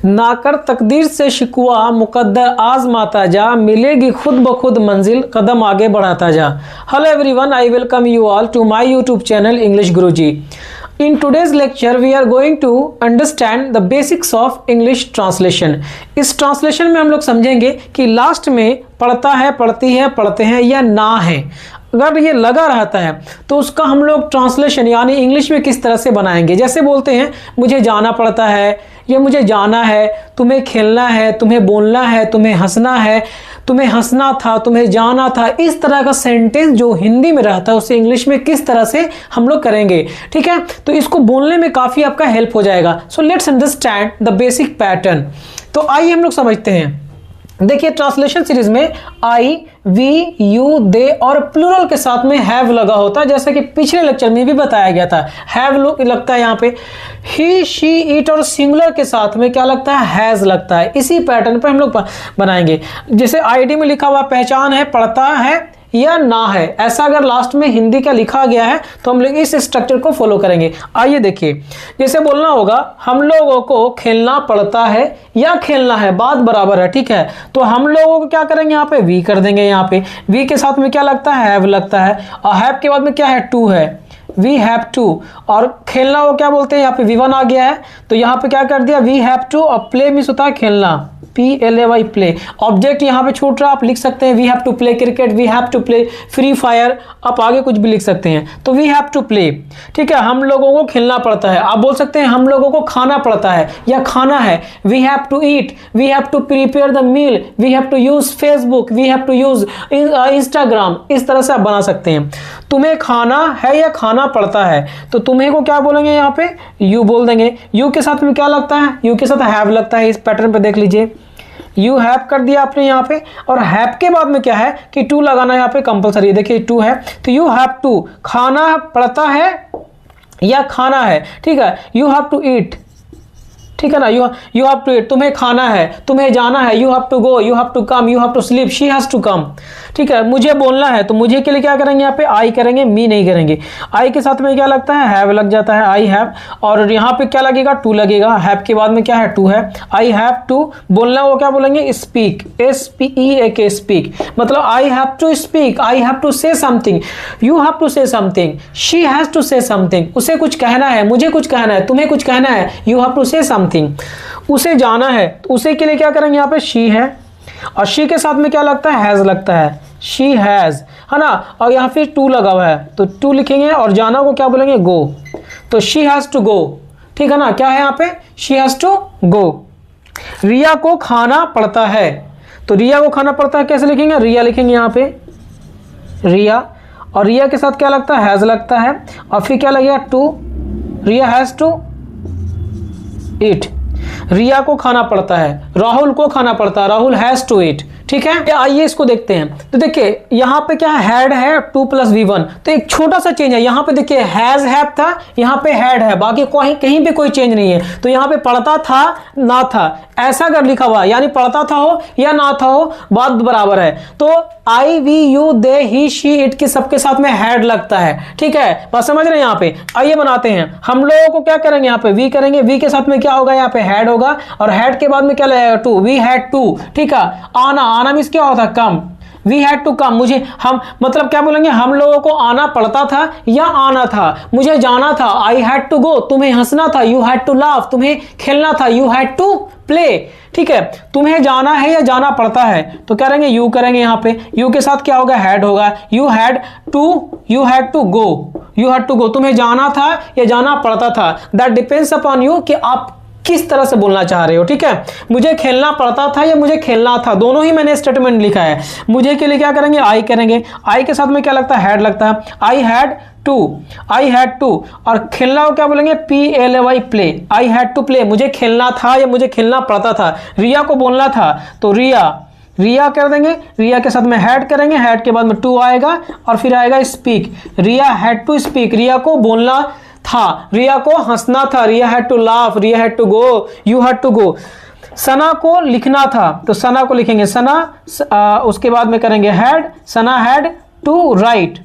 ना कर तकदीर से शिकवा, मुकद्दर आजमाता जा, मिलेगी खुद ब खुद मंजिल, कदम आगे बढ़ाता जा। Hello everyone, I welcome you all to my YouTube channel English Guruji. In today's lecture we are going to understand the basics of English translation. इस ट्रांसलेशन में हम लोग समझेंगे कि लास्ट में पढ़ता है, पढ़ती है, पढ़ते हैं या ना है, अगर ये लगा रहता है तो उसका हम लोग ट्रांसलेशन यानी इंग्लिश में किस तरह से बनाएंगे। जैसे बोलते हैं मुझे जाना पड़ता है, या मुझे जाना है, तुम्हें खेलना है, तुम्हें बोलना है, तुम्हें हंसना है, तुम्हें हंसना था, तुम्हें जाना था। इस तरह का सेंटेंस जो हिंदी में रहता है उसे इंग्लिश में किस तरह से हम लोग करेंगे, ठीक है। तो इसको बोलने में काफ़ी आपका हेल्प हो जाएगा। So let's understand the basic pattern. तो आइए हम लोग समझते हैं। देखिए ट्रांसलेशन सीरीज में आई, वी, यू, दे और प्लूरल के साथ में हैव लगा होता है, जैसे कि पिछले लेक्चर में भी बताया गया था। हैव लगता है यहाँ पे, ही, शी, इट और सिंगुलर के साथ में क्या लगता है, हैज लगता है। इसी पैटर्न पे हम लोग बनाएंगे। जैसे आईडी में लिखा हुआ पहचान है, पढ़ता है या ना है, ऐसा अगर लास्ट में हिंदी का लिखा गया है तो हम लोग इस स्ट्रक्चर को फॉलो करेंगे। आइए देखिए, जैसे बोलना होगा हम लोगों को खेलना पड़ता है या खेलना है, बात बराबर है, ठीक है। तो हम लोगों को क्या करेंगे, यहाँ पे वी कर देंगे। यहाँ पे वी के साथ में क्या लगता है, हैव लगता है, और हैव के बाद में क्या है, टू है, वी हैव टू। और खेलना वो क्या बोलते हैं, यहाँ पे वी1 आ गया है तो यहाँ पे क्या कर दिया, वी हैव टू, और प्ले मीन्स होता है खेलना, PLAY प्ले। ऑब्जेक्ट यहाँ पे छूट रहा, आप लिख सकते हैं we have to play cricket, we have to play Free Fire, आप आगे कुछ भी लिख सकते हैं। तो वी हैव टू प्ले, ठीक है, हम लोगों को खेलना पड़ता है। आप बोल सकते हैं हम लोगों को खाना पड़ता है या खाना है, we have to eat, we have to prepare the meal, we have to use Facebook, we have to use Instagram. इस तरह से आप बना सकते हैं। तुम्हें खाना है या खाना पड़ता है, तो तुम्हें को क्या बोलेंगे, यहाँ पे यू बोल देंगे। यू के साथ में क्या लगता है, यू के साथ हैव लगता है। इस पैटर्न पे देख लीजिए, यू हैव कर दिया आपने यहाँ पे, और हैव के बाद में क्या है कि टू लगाना यहाँ पे कंपलसरी है। देखिए टू है तो यू हैव टू, खाना पड़ता है या खाना है, ठीक है। यू हैव टू ईट, ठीक है ना, यू हैव टू ईट, तुम्हें खाना है, तुम्हें जाना है, you have to go, you have to come, you have to sleep, she has to come, ठीक है। मुझे बोलना है तो मुझे के लिए क्या करेंगे, यहाँ पे आई करेंगे, मी नहीं करेंगे। आई के साथ में क्या लगता है, हैव लग जाता है, आई हैव, और यहाँ पे क्या लगेगा, टू लगेगा। हैव के बाद में क्या है, टू है। आई हैव टू बोलना, वो क्या बोलेंगे, स्पीक, SPEAK स्पीक, मतलब I have to speak, I have to say something, you have to say something, she has to say something, उसे कुछ कहना है, मुझे कुछ कहना है, तुम्हें कुछ कहना है, you have to say something. उसे जाना है तो उसे के लिए क्या करेंगे, यहाँ पे शी है, और शी के साथ में क्या लगता है, हैज लगता है, शी हैज, है ना। और यहाँ पे टू लगा हुआ है तो टू लिखेंगे, और जाना को क्या बोलेंगे, गो, तो शी हैज टू गो, ठीक है ना। क्या है यहाँ पे, शी हैज टू गो। रिया को खाना पड़ता है, तो रिया को खाना पड़ता है कैसे लिखेंगे, रिया लिखेंगे यहाँ पे, रिया, और रिया के साथ क्या लगता है, हैज लगता है, और फिर क्या लगेगा, to, Riya has to eat. Riya को खाना पड़ता है, राहुल को खाना पड़ता है, राहुल हैज टू ईट, ठीक है। आइए इसको देखते हैं। तो देखिए यहाँ पे क्या हैड है, 2 + V1, तो एक छोटा सा चेंज है। यहाँ पे देखिए हैज हैव था, यहाँ पे हैड है, बाकी कहीं पे कोई चेंज नहीं है। तो यहाँ पे पढ़ता था ना था, ऐसा अगर लिखा हुआ यानी पढ़ता था हो या ना था हो, बात बराबर है। तो I, we, you, they, he, she, it के सबके साथ में हैड लगता है, ठीक है, बात समझ रहे हैं। यहाँ पे आइए बनाते हैं। हम लोगों को क्या करेंगे, यहाँ पे वी करेंगे, वी के साथ में क्या होगा, यहाँ पे हैड होगा, और हैड के बाद में क्या लगेगा, टू, वी हैड टू, ठीक है। आना मींस क्या होता है, कम, वी हैड टू कम, मुझे हम मतलब क्या बोलेंगे, हम लोगों को आना पड़ता था या आना था, मुझे जाना था, आई हैड टू गो, तुम्हें हंसना था, यू हैड टू लाफ, तुम्हें खेलना था, यू हैड टू प्ले, ठीक है। तुम्हें जाना है या जाना पड़ता है तो क्या करेंगे, यू करेंगे। यहाँ पे यू के साथ क्या होगा, हैड होगा, you had to go, you had to go, तुम्हें जाना था या जाना पड़ता था, दैट डिपेंड्स अपॉन यू कि आप किस तरह से बोलना चाह रहे हो, ठीक है। मुझे खेलना पड़ता था या मुझे खेलना था, दोनों ही मैंने स्टेटमेंट लिखा है। मुझे के लिए क्या करेंगे, आई करेंगे, आई के साथ में क्या लगता है, हैड लगता है, आई हैड टू, और खेलना को क्या बोलेंगे, PLAY play, I had to play, मुझे खेलना था या मुझे खेलना पड़ता था। रिया को बोलना था तो रिया कर देंगे, रिया के साथ में हैड करेंगे, हैड के बाद में टू आएगा, और फिर आएगा speak, Riya had to speak, Riya को बोलना था, रिया को हंसना था, Riya had to laugh, Riya had to go, you had to go. Sana को लिखना था तो सना को लिखेंगे सना, उसके बाद में करेंगे had, Sana had to write,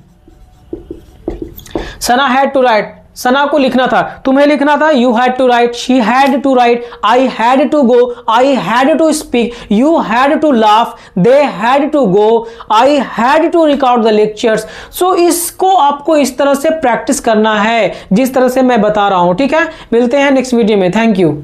Sana had to write, Sana को लिखना था, तुम्हें लिखना था you had to write, she had to write, I had to go, I had to speak, you had to laugh, they had to go, I had to record the lectures. So इसको आपको इस तरह से practice करना है जिस तरह से मैं बता रहा हूं, ठीक है। मिलते हैं नेक्स्ट वीडियो में, थैंक यू।